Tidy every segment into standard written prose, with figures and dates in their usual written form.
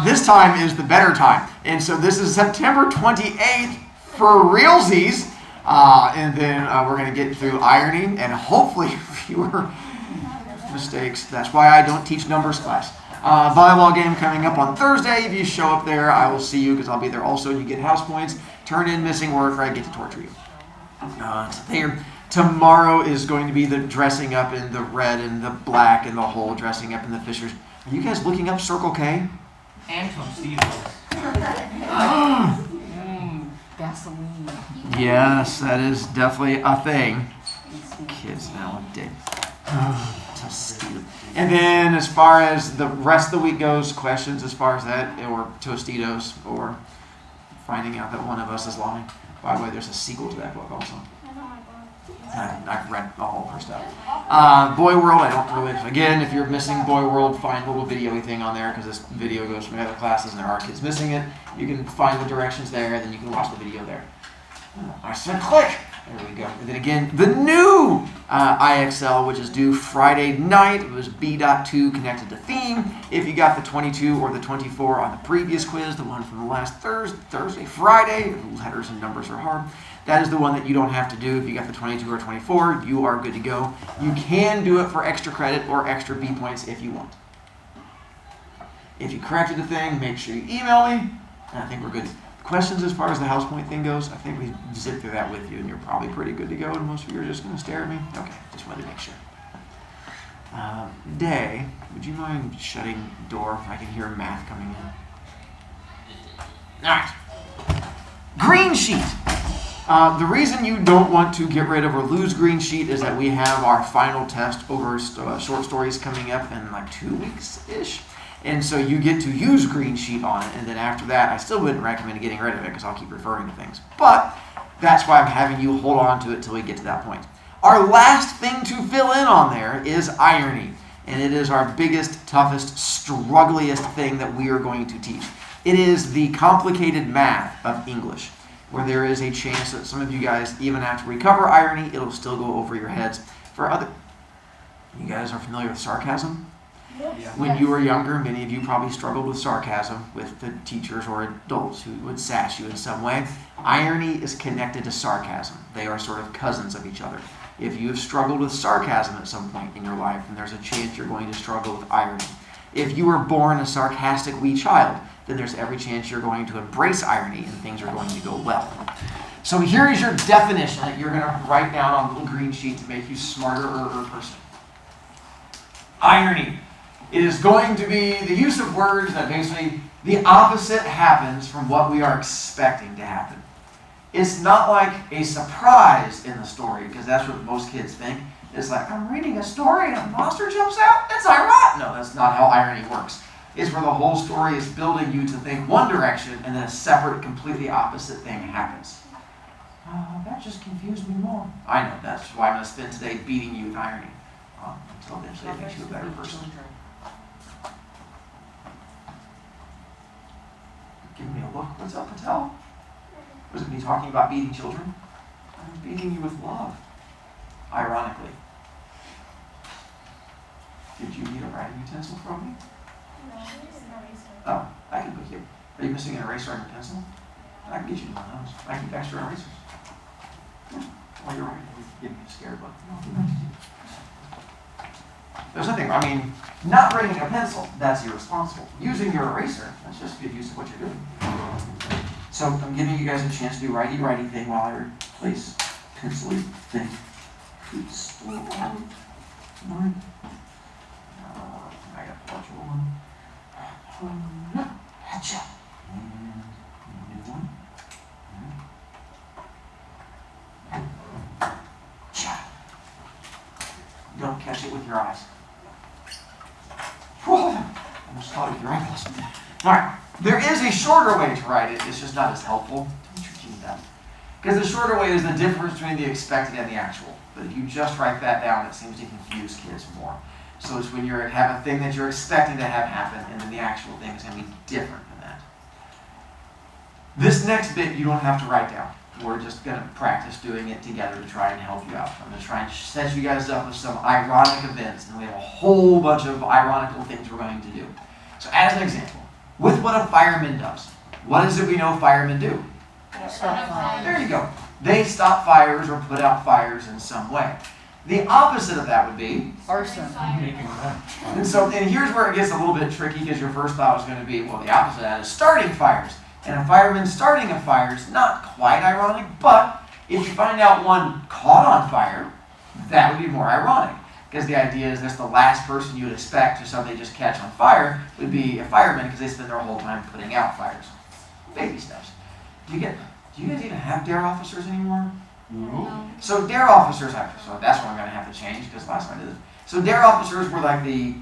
This time is the better time. And so this is September 28th for realsies. And then we're going to get through ironing and hopefully fewer mistakes. That's why I don't teach numbers class. Volleyball game coming up on Thursday. If you show up there, I will see you because I'll be there also. You get house points. Turn in missing work or I get to torture you. Tomorrow is going to be the dressing up in the red and the black and the whole dressing up in the Fishers. Are you guys looking up Circle K? And Tostitos. Gasoline. Yes, that is definitely a thing. Kids nowadays. Tostitos. And then as far as the rest of the week goes, questions as far as that, or Tostitos, or finding out that one of us is lying. By the way, there's a sequel to that book also. I've read all of her stuff. Boy World, I don't really. Again, if you're missing Boy World, find a little video-y thing on there because this video goes from other classes and there are kids missing it. You can find the directions there and then you can watch the video there. I said click. There we go. And then again, the new IXL, which is due Friday night. It was B.2 connected to theme. If you got the 22 or the 24 on the previous quiz, the one from the last Thursday, Friday, letters and numbers are hard. That is the one that you don't have to do. If you got the 22 or 24, you are good to go. You can do it for extra credit or extra B points if you want. If you corrected the thing, make sure you email me, and I think we're good. Questions as far as the house point thing goes, I think we zipped through that with you, and you're probably pretty good to go, and most of you are just going to stare at me. Okay, just wanted to make sure. Day, would you mind shutting the door? I can hear math coming in. All right. Green sheet. The reason you don't want to get rid of or lose green sheet is that we have our final test over short stories coming up in like 2 weeks-ish. And so you get to use green sheet on it, and then after that, I still wouldn't recommend getting rid of it because I'll keep referring to things. But that's why I'm having you hold on to it till we get to that point. Our last thing to fill in on there is irony, and it is our biggest, toughest, struggliest thing that we are going to teach. It is the complicated math of English, where there is a chance that some of you guys, even after we cover irony, it'll still go over your heads. You guys are familiar with sarcasm? Yes. When you were younger, many of you probably struggled with sarcasm with the teachers or adults who would sass you in some way. Irony is connected to sarcasm. They are sort of cousins of each other. If you have struggled with sarcasm at some point in your life, then there's a chance you're going to struggle with irony. If you were born a sarcastic wee child, then there's every chance you're going to embrace irony and things are going to go well. So here is your definition that you're going to write down on a little green sheet to make you smarter person. Irony. It is going to be the use of words that basically the opposite happens from what we are expecting to happen. It's not like a surprise in the story, because that's what most kids think. It's like, I'm reading a story and a monster jumps out? That's ironic. No, that's not how irony works. It's where the whole story is building you to think one direction and then a separate, completely opposite thing happens. That just confused me more. I know, that's why I'm going to spend today beating you with irony. Until eventually it makes you a better person. Give me a look. What's up, Patel? Was it me talking about beating children? I'm beating you with love. Ironically. Did you need a writing utensil from me? No, I'm just an eraser. Oh, I can put you. Are you missing an eraser and a pencil? I can get you one of those. I keep extra erasers. Yeah. While you're writing, you give me a scared look. I'll do that to you. There's nothing, not bringing a pencil, that's irresponsible. Using your eraser, that's just good use of what you're doing. So I'm giving you guys a chance to do righty-righty thing while I replace pencil-y thing. I got the virtual one. Gotcha. And new one. Don't catch it with your eyes. Almost caught it with your eyeballs. All right. There is a shorter way to write it. It's just not as helpful. Don't trick you with that. Because the shorter way is the difference between the expected and the actual. But if you just write that down, it seems to confuse kids more. So it's when you have a thing that you're expecting to have happen, and then the actual thing is going to be different than that. This next bit you don't have to write down. We're just going to practice doing it together to try and help you out. I'm going to try and set you guys up with some ironic events, and we have a whole bunch of ironical things we're going to do. So as an example, with what a fireman does. What is it we know firemen do? Start fire. There you go. They stop fires or put out fires in some way. The opposite of that would be, Arson. Making one. and here's where it gets a little bit tricky because your first thought was going to be, well, the opposite of that is starting fires. And a fireman starting a fire is not quite ironic, but if you find out one caught on fire, that would be more ironic. Because the idea is that's the last person you would expect to suddenly just catch on fire would be a fireman because they spend their whole time putting out fires. Baby steps. Do you guys even have dare officers anymore? No. So dare officers, so that's what I'm going to have to change because last time I did it. So dare officers were like the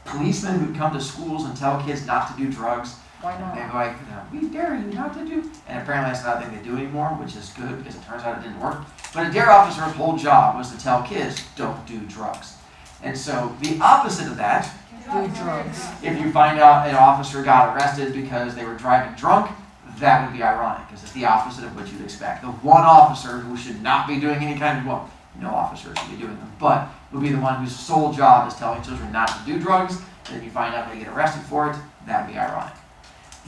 policemen who'd come to schools and tell kids not to do drugs. Why And not? they'd be like, we dare you not to do. And apparently that's not a thing they do anymore, which is good because it turns out it didn't work. But a dare officer's whole job was to tell kids, don't do drugs. And so the opposite of that, Do drugs. if you find out an officer got arrested because they were driving drunk, that would be ironic because it's the opposite of what you'd expect. The one officer who should not be doing any kind of, well, no officer should be doing them, but would be the one whose sole job is telling children not to do drugs, and then you find out they get arrested for it, that would be ironic.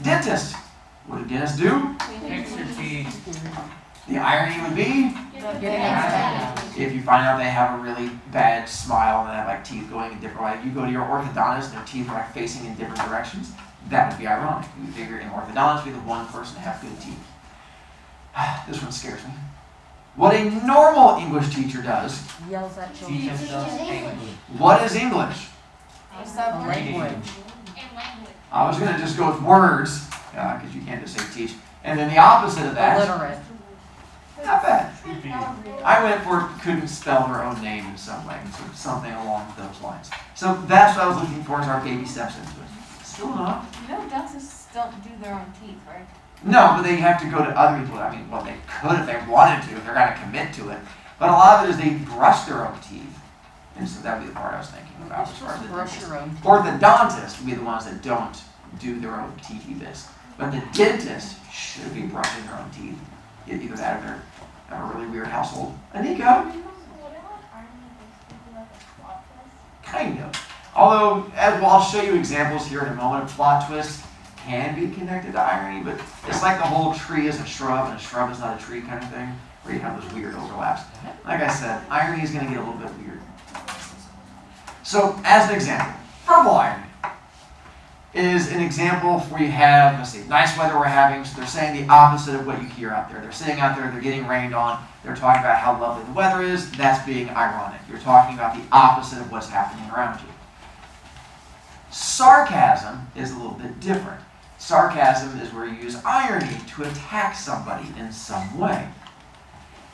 Dentist. What do dentists do? Fix your teeth. The irony would be, Getting infected. if you find out they have a really bad smile and they have like teeth going in different ways, you go to your orthodontist and their teeth are like facing in different directions, that would be ironic. You figure an orthodontist would be the one person to have good teeth. This one scares me. What a normal English teacher does. Yells at Teach children. us English. What is English? A language. I was going to just go with words, because you can't just say teach. And then the opposite of that, Illiterate. not bad. Could be. I went for couldn't spell her own name in some way, so something along those lines. So that's what I was looking for as our baby steps into it. Still not. You know, dentists don't do their own teeth, right? No, but they have to go to other people. I mean, well, they could if they wanted to, if they're going to commit to it. But a lot of it is they brush their own teeth. And so that would be the part I was thinking about You're as far as supposed to the brush dentist. your own. Orthodontists would be the ones that don't do their own teethy bits. But the dentist should be brushing their own teeth. Either that or they're in a really weird household. Anika? Kind of. Although, as well, I'll show you examples here in a moment of plot twists can be connected to irony, but it's like the whole tree is a shrub and a shrub is not a tree kind of thing, where you have those weird overlaps. Like I said, irony is going to get a little bit weird. So, as an example, verbal irony is an example where you have, let's see, nice weather we're having, so they're saying the opposite of what you hear out there. They're sitting out there, they're getting rained on, they're talking about how lovely the weather is, that's being ironic. You're talking about the opposite of what's happening around you. Sarcasm is a little bit different. Sarcasm is where you use irony to attack somebody in some way.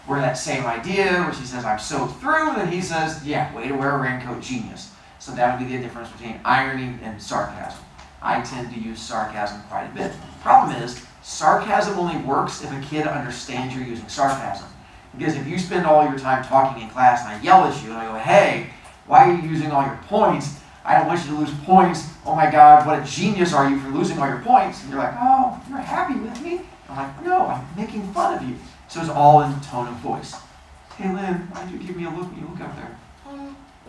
Where that same idea, where she says, I'm so through, and then he says, yeah, way to wear a raincoat, genius. So that would be the difference between irony and sarcasm. I tend to use sarcasm quite a bit. Problem is, sarcasm only works if a kid understands you're using sarcasm. Because if you spend all your time talking in class and I yell at you and I go, hey, why are you using all your points? I don't want you to lose points. Oh my God, what a genius are you for losing all your points? And you're like, oh, you're happy with me? I'm like, no, I'm making fun of you. So it's all in tone of voice. Hey Lynn, why did you give me a look when you look up there?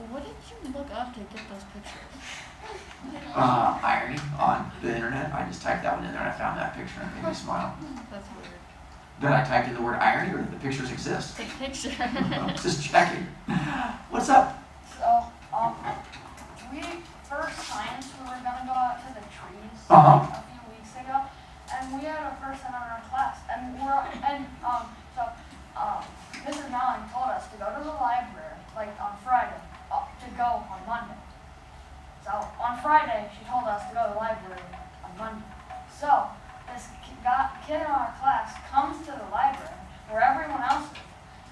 What did you look up to get those pictures? Irony on the internet. I just typed that one in there and I found that picture and it made me smile. That's weird. Did I type in the word irony or did the pictures exist? Take a picture. Just checking. What's up? So, we, for science, we were gonna go out to the trees Uh-huh. a few weeks ago, and we had a person in our class, and Mrs. Mallon told us to go to the library, like on Friday, to go on Monday. So, on Friday, she told us to go to the library on Monday. So, this kid in our class comes to the library, where everyone else is,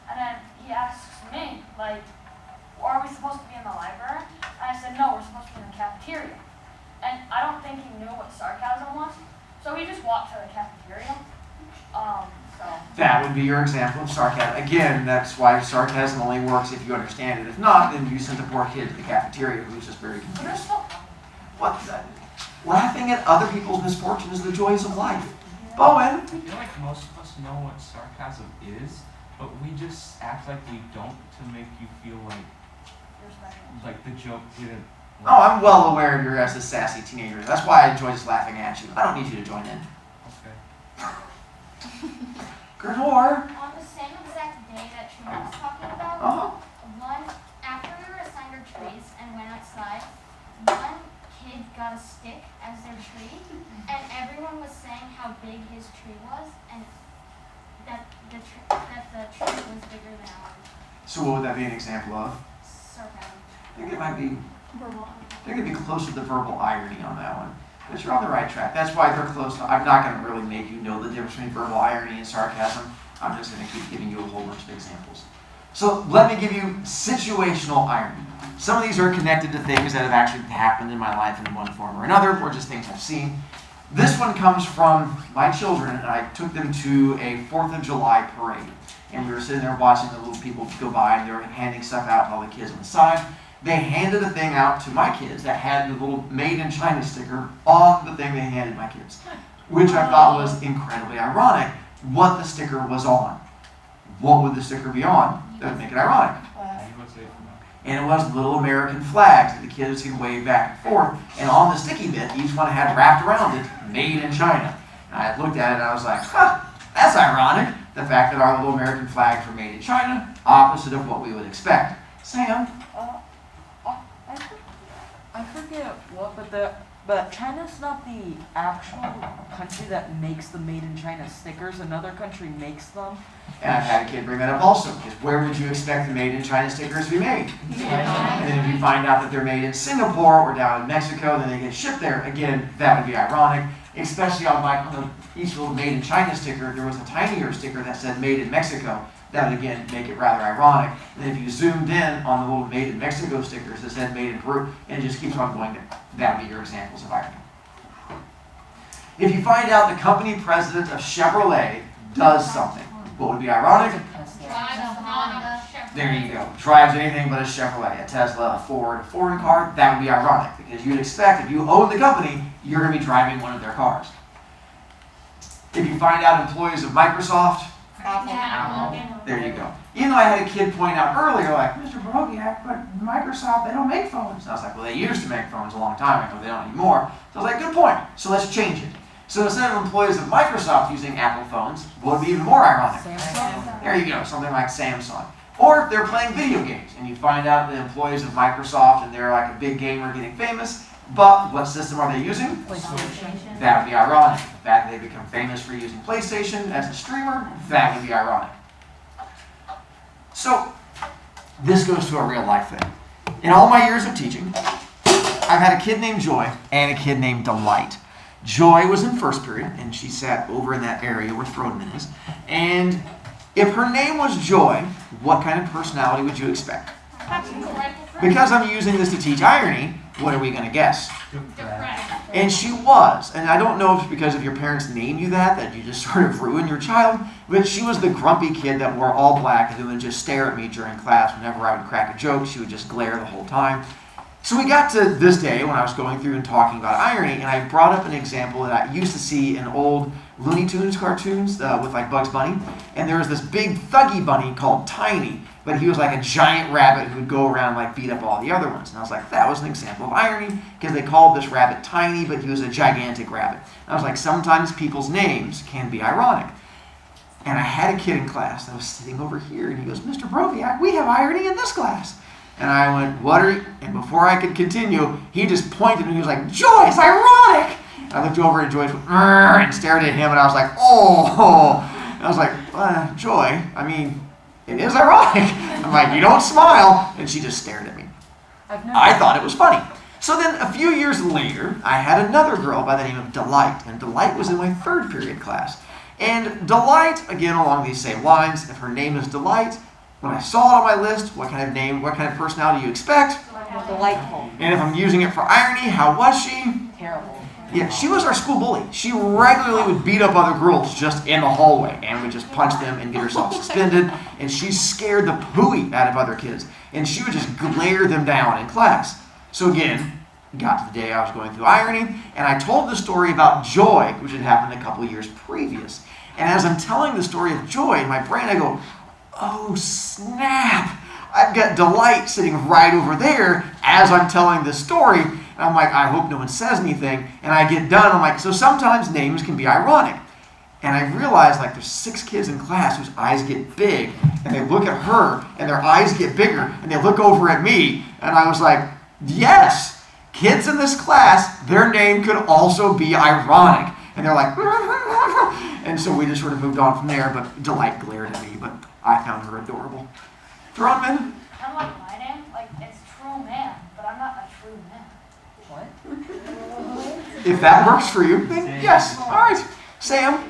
and then he asks me, like, are we supposed to be in the library? And I said, no, we're supposed to be in the cafeteria. And I don't think he knew what sarcasm was, so he just walked to the cafeteria. That would be your example of sarcasm. Again, that's why sarcasm only works if you understand it. If not, then you send the poor kid to the cafeteria who's just very But it's confused. still funny. What's that? Laughing at other people's misfortune is the joys of life. Bowen! I feel like most of us know what sarcasm is, but we just act like we don't to make you feel You're special. like the joke didn't Oh, I'm well aware of your guys' sassy teenagers. That's why I enjoy just laughing at you. I don't need you to join in. Okay. Grenor. On the same exact day that Trina was talking about, after we were assigned our trees and went outside, one kid got a stick as their tree, and everyone was saying how big his tree was, and that the tree was bigger than ours. So what would that be an example of? Sarcasm. I think it might be. I think it'd be closer to verbal irony on that one. But you're on the right track. That's why they're close. I'm not going to really make you know the difference between verbal irony and sarcasm. I'm just going to keep giving you a whole bunch of examples. So let me give you situational irony. Some of these are connected to things that have actually happened in my life in one form or another, or just things I've seen. This one comes from my children, and I took them to a 4th of July parade. And we were sitting there watching the little people go by, and they were handing stuff out to all the kids on the side. They handed a thing out to my kids that had the little Made in China sticker on the thing they handed my kids, which I thought was incredibly ironic what the sticker was on. What would the sticker be on that would make it ironic? And it was little American flags that the kids could wave back and forth, and on the sticky bit, each one had wrapped around it, Made in China. And I looked at it and I was like, that's ironic. The fact that our little American flags were made in China, opposite of what we would expect. Sam? I forget what, but China's not the actual country that makes the Made in China stickers. Another country makes them. And I've had a kid bring that up also, because where would you expect the Made in China stickers to be made? And then if you find out that they're made in Singapore or down in Mexico, then they get shipped there, again, that would be ironic. Especially on each little Made in China sticker, there was a tinier sticker that said Made in Mexico. That would again make it rather ironic. And if you zoomed in on the little Made in Mexico stickers that said Made in Peru, and it just keeps on going, that would be your examples of irony. If you find out the company president of Chevrolet does something, what would be ironic? There you go. Drives anything but a Chevrolet, a Tesla, a Ford, a foreign car, that would be ironic. Because you'd expect if you own the company, you're going to be driving one of their cars. If you find out employees of Microsoft, there you go. Even though I had a kid point out earlier, like, Mr. Brovicast, but Microsoft, they don't make phones. And I was like, well, they used to make phones a long time ago. They don't anymore. So I was like, good point. So let's change it. So instead of employees of Microsoft using Apple phones, what would be even more ironic? Samsung? There you go, something like Samsung. Or if they're playing video games, and you find out the employees of Microsoft, and they're like a big gamer getting famous, but what system are they using? PlayStation. That would be ironic. The fact that they become famous for using PlayStation as a streamer, that would be ironic. So, this goes to a real life thing. In all my years of teaching, I've had a kid named Joy and a kid named Delight. Joy was in first period, and she sat over in that area where Frodeman is. And if her name was Joy, what kind of personality would you expect? Because I'm using this to teach irony, what are we going to guess? And she was. And I don't know if it's because if your parents named you that you just sort of ruined your child, but she was the grumpy kid that wore all black and would just stare at me during class. Whenever I would crack a joke, she would just glare the whole time. So we got to this day when I was going through and talking about irony, and I brought up an example that I used to see in old Looney Tunes cartoons with like Bugs Bunny. And there was this big thuggy bunny called Tiny, but he was like a giant rabbit who would go around like beat up all the other ones. And I was like, that was an example of irony because they called this rabbit Tiny, but he was a gigantic rabbit. And I was like, sometimes people's names can be ironic. And I had a kid in class that was sitting over here, and he goes, Mr. Brovicast, we have irony in this class. And I went, what are you? And before I could continue, he just pointed and he was like, Joy, it's ironic. And I looked over and Joy went, and stared at him, and I was like, oh. And I was like, Joy, I mean, it is ironic. I'm like, you don't smile. And she just stared at me. I thought it was funny. So then a few years later, I had another girl by the name of Delight. And Delight was in my third period class. And Delight, again, along these same lines, if her name is Delight, when I saw it on my list, what kind of name, what kind of personality do you expect? Delightful. And if I'm using it for irony, how was she? Terrible. Yeah, she was our school bully. She regularly would beat up other girls just in the hallway and would just punch them and get herself suspended. And she scared the pooey out of other kids. And she would just glare them down in class. So again, got to the day I was going through irony, and I told the story about Joy, which had happened a couple years previous. And as I'm telling the story of Joy in my brain, I go, oh snap, I've got Delight sitting right over there as I'm telling this story. And I'm like, I hope no one says anything. And I get done. I'm like, so sometimes names can be ironic. And I realize like there's 6 kids in class whose eyes get big. And they look at her and their eyes get bigger. And they look over at me. And I was like, yes, kids in this class, their name could also be ironic. And they're like, and so we just sort of moved on from there. But Delight glared at me. But I found her adorable. Thronman? Kind of like my name, like it's True Man, but I'm not a true man. What? If that works for you, then yes. All right. Sam?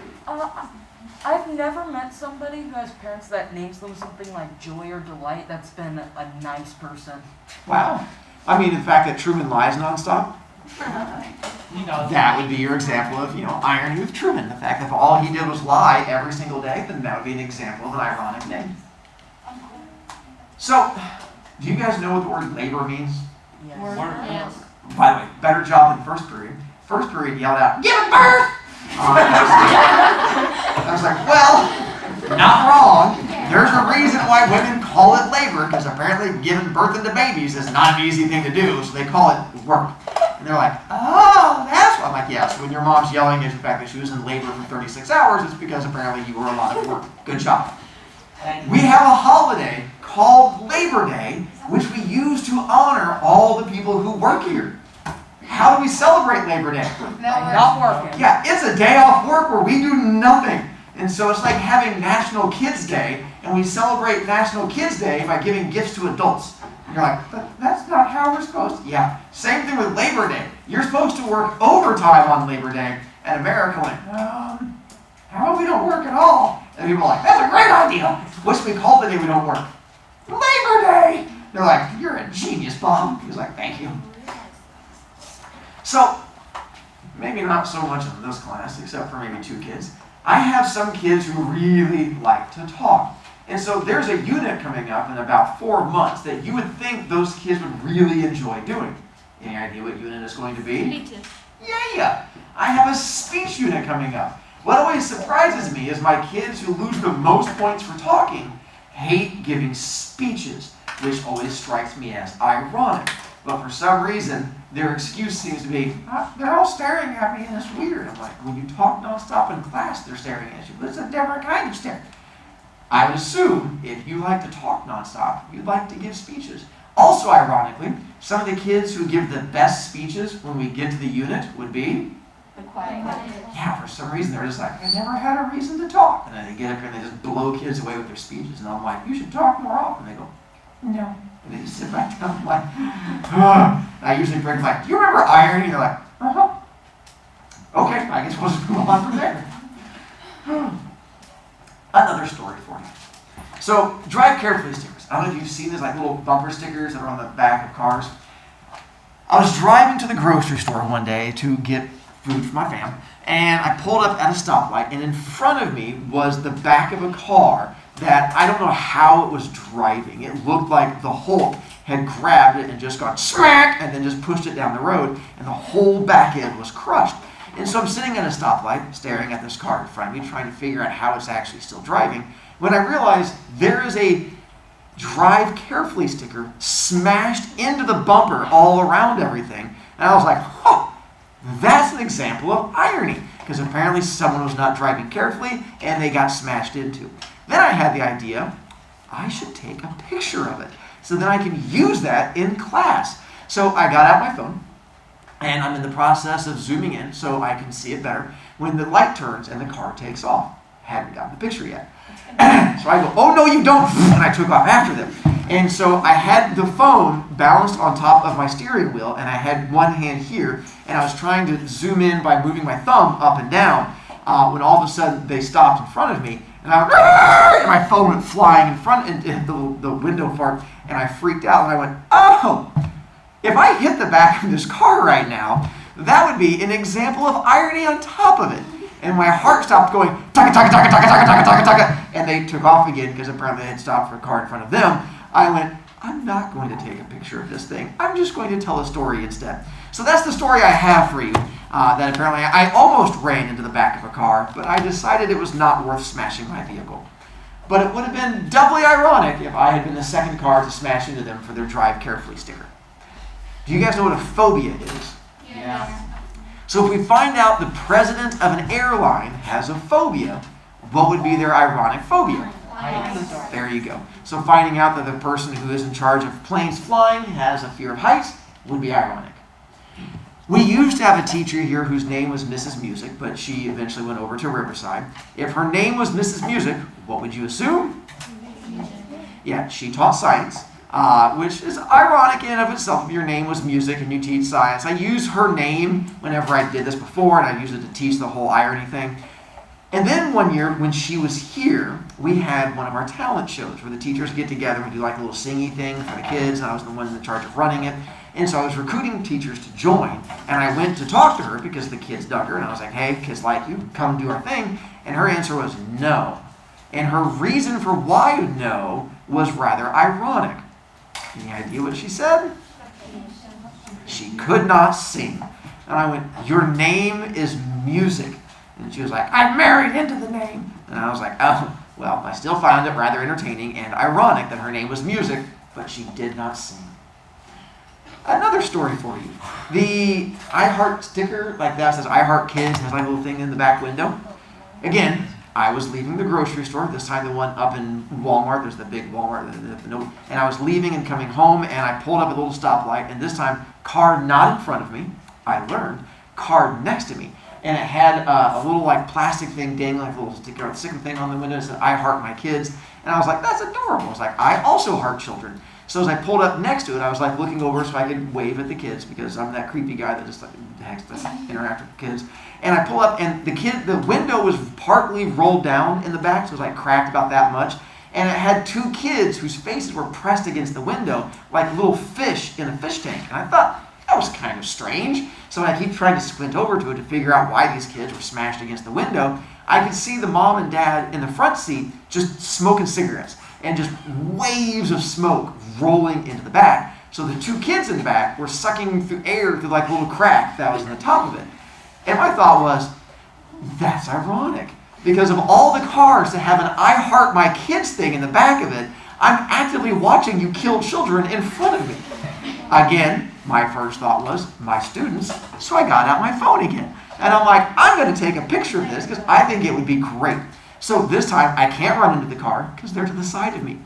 I've never met somebody who has parents that names them something like Joy or Delight that's been a nice person. Wow. I mean, the fact that Truman lies nonstop, You know, that would be your example of, irony with Truman. The fact that if all he did was lie every single day, then that would be an example of an ironic name. So, do you guys know what the word labor means? Yes. Yes. By the way, better job than first period. First period yelled out, "Give birth!" I was like, well, not wrong. There's a reason why women call it labor, because apparently giving birth into babies is not an easy thing to do, so they call it work. And they're like, oh, that's why. I'm like, yes, when your mom's yelling at the fact that she was in labor for 36 hours, it's because apparently you were a lot of work. Good job. We have a holiday called Labor Day, which we use to honor all the people who work here. How do we celebrate Labor Day? Not working. Yeah, it's a day off work where we do nothing. And so it's like having National Kids Day, and we celebrate National Kids Day by giving gifts to adults. And you're like, but that's not how we're supposed to. Yeah, same thing with Labor Day. You're supposed to work overtime on Labor Day, and America went, how about we don't work at all? And people are like, that's a great idea. What should we call the day we don't work? Labor Day! They're like, you're a genius, Bob. He was like, thank you. So, maybe not so much in this class, except for maybe 2 kids. I have some kids who really like to talk. And so there's a unit coming up in about 4 months that you would think those kids would really enjoy doing. Any idea what unit is going to be? Me too. Yeah. I have a speech unit coming up. What always surprises me is my kids who lose the most points for talking hate giving speeches, which always strikes me as ironic. But for some reason, their excuse seems to be, they're all staring at me and it's weird. I'm like, when you talk nonstop in class, they're staring at you, but it's a different kind of stare. I would assume if you like to talk nonstop, you'd like to give speeches. Also, ironically, some of the kids who give the best speeches when we get to the unit would be, The quiet one. yeah, for some reason they're just like, I never had a reason to talk. And then they get up here and they just blow kids away with their speeches. And I'm like, you should talk more often. They go, no. And they just sit back down. I'm like, I usually bring them like, do you remember irony? And they're like, uh-huh. Okay, I guess we'll just move on from there. Another story for you. So, drive carefully stickers. I don't know if you've seen these like little bumper stickers that are on the back of cars. I was driving to the grocery store one day to get food for my fam, and I pulled up at a stoplight, and in front of me was the back of a car that I don't know how it was driving. It looked like the Hulk had grabbed it and just gone smack and then just pushed it down the road, and the whole back end was crushed. And so I'm sitting at a stoplight, staring at this car in front of me, trying to figure out how it's actually still driving, when I realized there is a drive carefully sticker smashed into the bumper all around everything. And I was like, that's an example of irony, because apparently someone was not driving carefully and they got smashed into. Then I had the idea, I should take a picture of it so that I can use that in class. So I got out my phone and I'm in the process of zooming in so I can see it better when the light turns and the car takes off. Hadn't gotten the picture yet. So I go, oh no you don't, and I took off after them. And so I had the phone balanced on top of my steering wheel, and I had one hand here, and I was trying to zoom in by moving my thumb up and down, when all of a sudden they stopped in front of me, and my phone went flying in front into the window part, and I freaked out, and I went, oh, if I hit the back of this car right now, that would be an example of irony on top of it. And my heart stopped going, taka, taka, taka, taka, taka, taka, taka, taka, and they took off again because apparently they had stopped for a car in front of them. I went, I'm not going to take a picture of this thing. I'm just going to tell a story instead. So that's the story I have for you, that apparently I almost ran into the back of a car, but I decided it was not worth smashing my vehicle. But it would have been doubly ironic if I had been the second car to smash into them for their drive carefully sticker. Do you guys know what a phobia is? Yeah. So if we find out the president of an airline has a phobia, what would be their ironic phobia? There you go. So finding out that the person who is in charge of planes flying has a fear of heights would be ironic. We used to have a teacher here whose name was Mrs. Music, but she eventually went over to Riverside. If her name was Mrs. Music, what would you assume? Yeah, she taught science, which is ironic in and of itself if your name was music and you teach science. I use her name whenever I did this before, and I used it to teach the whole irony thing. And then one year, when she was here, we had one of our talent shows where the teachers get together and do like a little singy thing for the kids, and I was the one in charge of running it. And so I was recruiting teachers to join, and I went to talk to her because the kids dug her, and I was like, hey, kids like you, come do our thing. And her answer was no. And her reason for why no was rather ironic. Any idea what she said? She could not sing. And I went, your name is music. And she was like, I'm married into the name. And I was like, oh, well, I still found it rather entertaining and ironic that her name was music, but she did not sing. Another story for you. The I Heart sticker, like that says I Heart Kids, has like a little thing in the back window. Again, I was leaving the grocery store, this time the one up in Walmart, there's the big Walmart, and I was leaving and coming home, and I pulled up at a little stoplight, and this time, car not in front of me, I learned, car next to me. And it had a little like plastic thing dangling, like a little sticker thing on the window that said, I heart my kids. And I was like, that's adorable. I was like, I also heart children. So as I pulled up next to it, I was like looking over so I could wave at the kids because I'm that creepy guy that just like interact with kids. And I pull up and the window was partly rolled down in the back, so it was like cracked about that much. And it had two kids whose faces were pressed against the window like little fish in a fish tank. And I thought, that was kind of strange. So I keep trying to squint over to it to figure out why these kids were smashed against the window. I could see the mom and dad in the front seat just smoking cigarettes and just waves of smoke rolling into the back. So the two kids in the back were sucking through air through like a little crack that was in the top of it. And my thought was, that's ironic. Because of all the cars that have an I Heart My Kids thing in the back of it, I'm actively watching you kill children in front of me. Again, my first thought was, my students, so I got out my phone again. And I'm like, I'm going to take a picture of this because I think it would be great. So this time, I can't run into the car because they're to the side of me.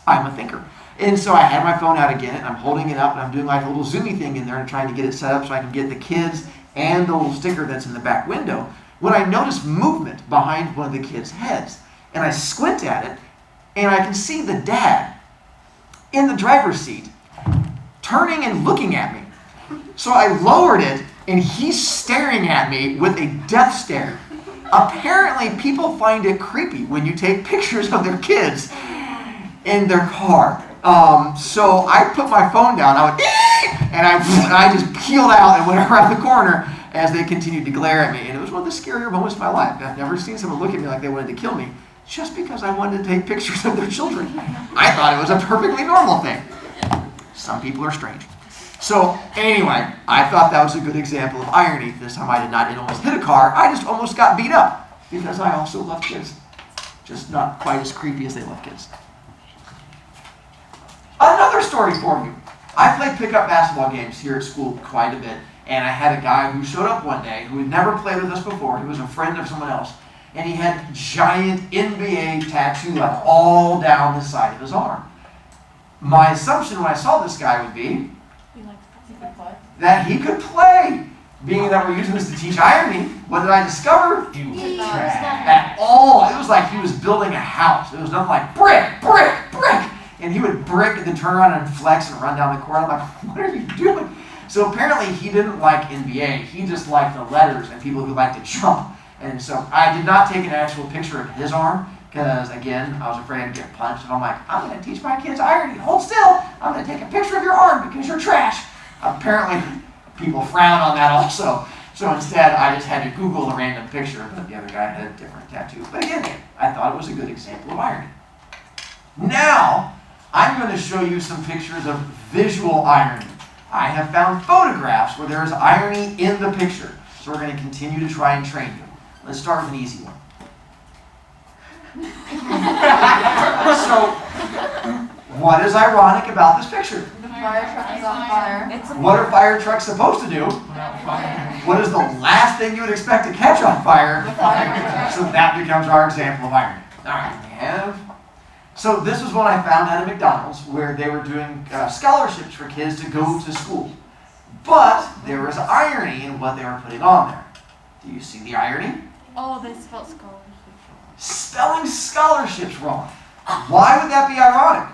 I'm a thinker. And so I had my phone out again, and I'm holding it up, and I'm doing like a little zoomy thing in there and trying to get it set up so I can get the kids and the little sticker that's in the back window, when I notice movement behind one of the kids' heads. And I squint at it, and I can see the dad in the driver's seat turning and looking at me. So I lowered it, and he's staring at me with a death stare. Apparently, people find it creepy when you take pictures of their kids in their car. So I put my phone down, I went, and I just peeled out and went around the corner as they continued to glare at me. And it was one of the scarier moments of my life. I've never seen someone look at me like they wanted to kill me just because I wanted to take pictures of their children. I thought it was a perfectly normal thing. Some people are strange. So anyway, I thought that was a good example of irony. This time I did not almost hit a car. I just almost got beat up because I also love kids. Just not quite as creepy as they love kids. Another story for you. I played pickup basketball games here at school quite a bit. And I had a guy who showed up one day who had never played with us before. He was a friend of someone else. And he had giant NBA tattoo like all down the side of his arm. My assumption when I saw this guy would be that he could play. Being that we're using this to teach irony, what did I discover? He was At all. It was like he was building a house. It was nothing like brick, brick, brick. And he would brick and then turn around and flex and run down the court. I'm like, what are you doing? So apparently he didn't like NBA. He just liked the letters and people who like to jump. And so I did not take an actual picture of his arm because, again, I was afraid I'd get punched. And I'm like, I'm going to teach my kids irony. Hold still. I'm going to take a picture of your arm because you're trash. Apparently people frown on that also. So instead, I just had to Google a random picture, but the other guy had a different tattoo. But again, I thought it was a good example of irony. Now, I'm going to show you some pictures of visual irony. I have found photographs where there is irony in the picture. So we're going to continue to try and train you. Let's start with an easy one. So, what is ironic about this picture? The fire truck is on fire. It's a What are fire trucks supposed to do? What is the last thing you would expect to catch on fire? So that becomes our example of irony. All right, we have. So this was what I found at a McDonald's where they were doing scholarships for kids to go to school. But there was irony in what they were putting on there. Do you see the irony? Oh, they spelled scholarship. Spelling scholarships wrong. Why would that be ironic?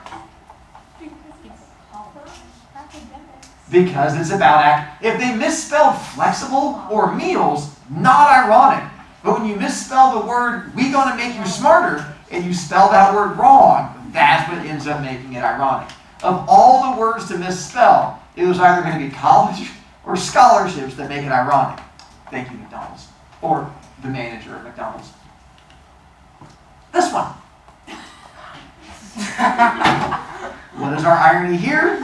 Because it's about if they misspelled flexible or meals, not ironic. But when you misspell the word "we gonna make you smarter" and you spell that word wrong, that's what ends up making it ironic. Of all the words to misspell, it was either going to be college or scholarships that make it ironic. Thank you, McDonald's. Or the manager at McDonald's. This one. What is our irony here?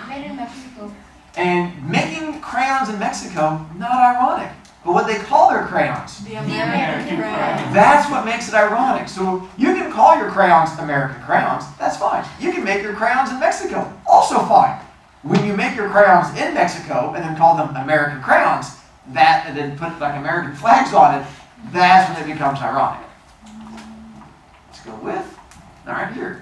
Made in Mexico. And making crayons in Mexico, not ironic. But what they call their crayons. The American brand. That's what makes it ironic. So you can call your crayons American crayons, that's fine. You can make your crayons in Mexico, also fine. When you make your crayons in Mexico and then call them American crayons, that and then put like American flags on it, that's when it becomes ironic. Let's go with, all right, here.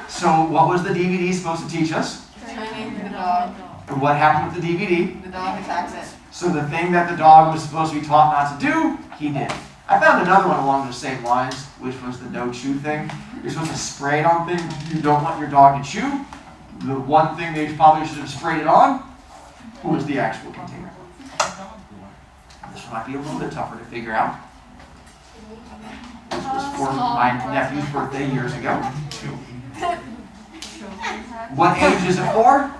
So what was the DVD supposed to teach us? Training the dog. And what happened with the DVD? The dog attacks it. So the thing that the dog was supposed to be taught not to do, he did. I found another one along those same lines, which was the no chew thing. You're supposed to spray it on things you don't want your dog to chew. The one thing they probably should have sprayed it on was the actual container. This one might be a little bit tougher to figure out. This was for my nephew's birthday years ago. What age is it for?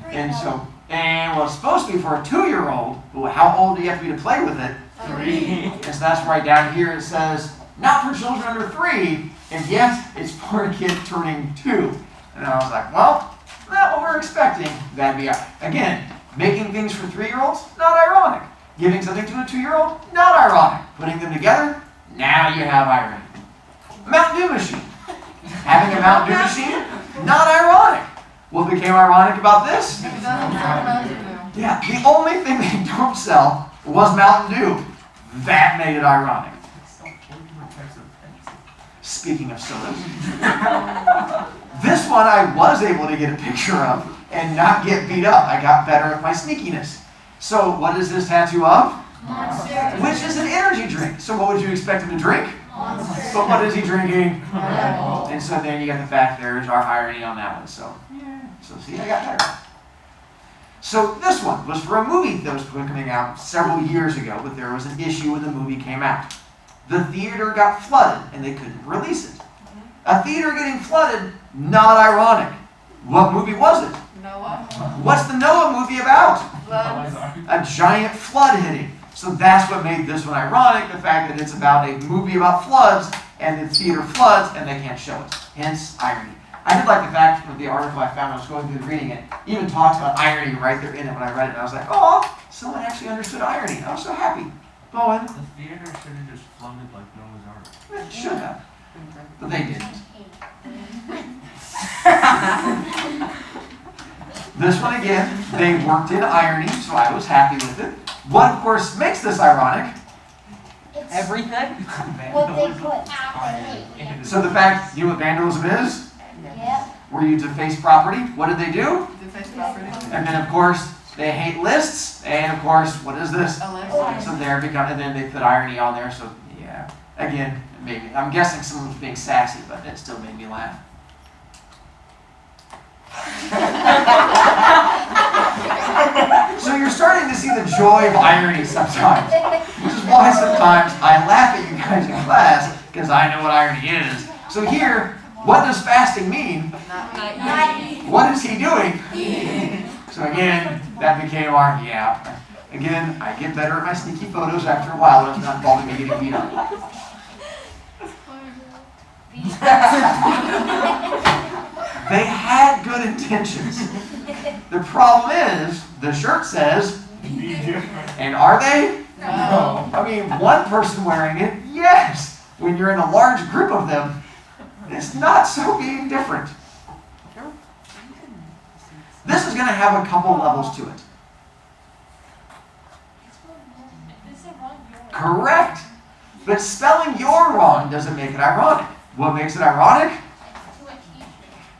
And well, it's supposed to be for a 2-year-old, but how old do you have to be to play with it? 3. And so that's right down here it says, not for children under 3, and yes, it's for a kid turning 2. And I was like, well, not what we're expecting. That'd be, again, making things for 3-year-olds, not ironic. Giving something to a 2-year-old, not ironic. Putting them together, now you have irony. Mountain Dew machine. Having a Mountain Dew machine, not ironic. What became ironic about this? Yeah, the only thing they don't sell was Mountain Dew. That made it ironic. Speaking of sodas, this one I was able to get a picture of and not get beat up. I got better at my sneakiness. So what is this tattoo of? Monster. Which is an energy drink. So what would you expect him to drink? Monster. But what is he drinking? Red Bull. And so then you got the fact there's our irony on that one. So see, I got that. So this one was for a movie that was coming out several years ago, but there was an issue when the movie came out. The theater got flooded and they couldn't release it. A theater getting flooded, not ironic. What movie was it? Noah. What's the Noah movie about? Floods. A giant flood hitting. So that's what made this one ironic, the fact that it's about a movie about floods and the theater floods and they can't show it. Hence irony. I did like the fact of the article I found when I was going through reading it, even talks about irony right there in it when I read it. And I was like, oh, someone actually understood irony. I was so happy. Bowen. The theater should have just flooded like Noah's Ark. It should have. But they didn't. This one again, they worked in irony, so I was happy with it. What, of course, makes this ironic? everything. What they put after. So the fact, you know what vandalism is? Yep. Where you deface property. What did they do? Defense property. And then, of course, they hate lists. And, of course, what is this? A list. So there become, and then they put irony on there. So, yeah. Again, maybe. I'm guessing someone was being sassy, but it still made me laugh. So you're starting to see the joy of irony sometimes, which is why sometimes I laugh at you guys in class because I know what irony is. So here, what does fasting mean? What is he doing? So again, that became our, yeah. Again, I get better at my sneaky photos after a while. It's not involving me getting beat up. They had good intentions. The problem is, the shirt says, and are they? No. I mean, one person wearing it, yes. When you're in a large group of them, it's not so being different. This is going to have a couple levels to it. Correct. But spelling your wrong doesn't make it ironic. What makes it ironic? To a teacher.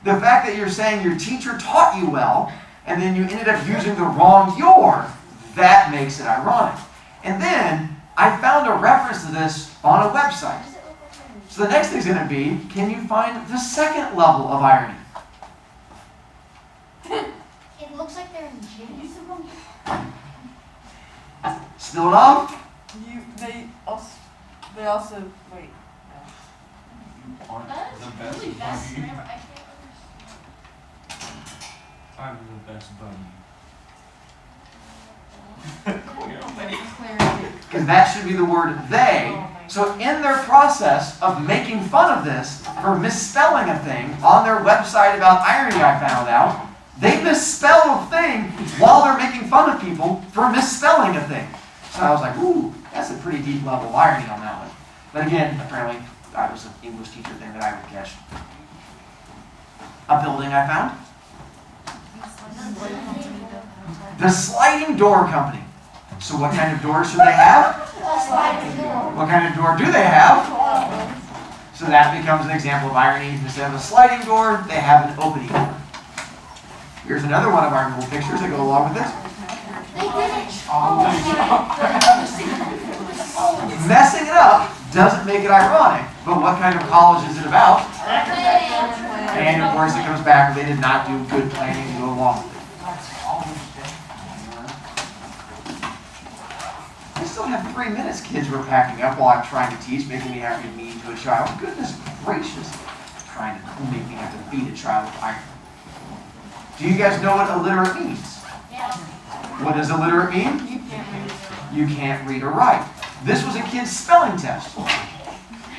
The fact that you're saying your teacher taught you well, and then you ended up using the wrong your, that makes it ironic. And then I found a reference to this on a website. So the next thing's going to be, can you find the second level of irony? It looks like they're in gyms. Still enough? They also wait. Aren't That's the best really best. bunny. I can't understand. I'm the best bunny. Because that should be the word they. So in their process of making fun of this for misspelling a thing on their website about irony, I found out, they misspell a thing while they're making fun of people for misspelling a thing. So I was like, ooh, that's a pretty deep level of irony on that one. But again, apparently, that was an English teacher thing that I would catch. A building I found. The Sliding Door Company. So what kind of doors should they have? What kind of door do they have? So that becomes an example of irony. Instead of a sliding door, they have an opening door. Here's another one of our little pictures that go along with this. Messing it up doesn't make it ironic, but what kind of college is it about? And of course it comes back, they did not do good planning to go along with it. I still have 3 minutes, kids were packing up while I'm trying to teach, making me have to be mean to a child. Goodness gracious. Trying to make me have to beat a child with iron. Do you guys know what illiterate means? Yeah. What does illiterate mean? You can't read or write. This was a kid's spelling test.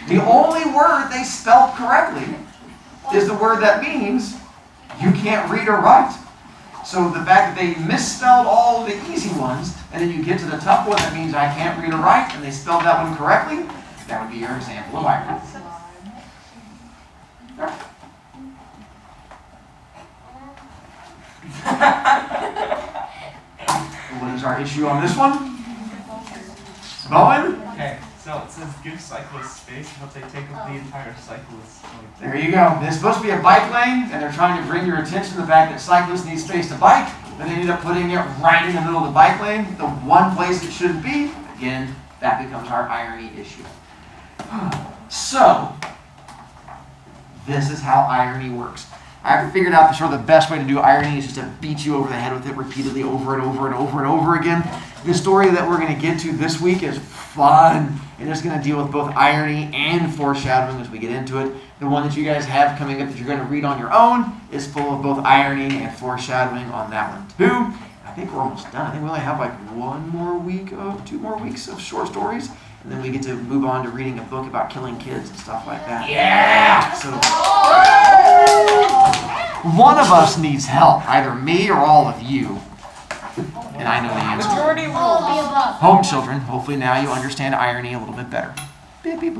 The only word they spelled correctly is the word that means you can't read or write. So the fact that they misspelled all the easy ones, and then you get to the tough one that means I can't read or write, and they spelled that one correctly, that would be your example of irony. What is our issue on this one? Bowen? Okay, so it says give cyclists space, but they take up the entire cyclist. There you go. It's supposed to be a bike lane, and they're trying to bring your attention to the fact that cyclists need space to bike, but they end up putting it right in the middle of the bike lane, the one place it shouldn't be. Again, that becomes our irony issue. So, this is how irony works. I've figured out sort of the best way to do irony is just to beat you over the head with it repeatedly over and over and over and over again. The story that we're going to get to this week is fun, and it's going to deal with both irony and foreshadowing as we get into it. The one that you guys have coming up that you're going to read on your own is full of both irony and foreshadowing on that one too. I think we're almost done. I think we only have like 2 more weeks of short stories, and then we get to move on to reading a book about killing kids and stuff like that. Yeah! So, one of us needs help, either me or all of you. And I know the answer. Majority All of rules. the above. Home children, hopefully now you understand irony a little bit better. Beep, beep,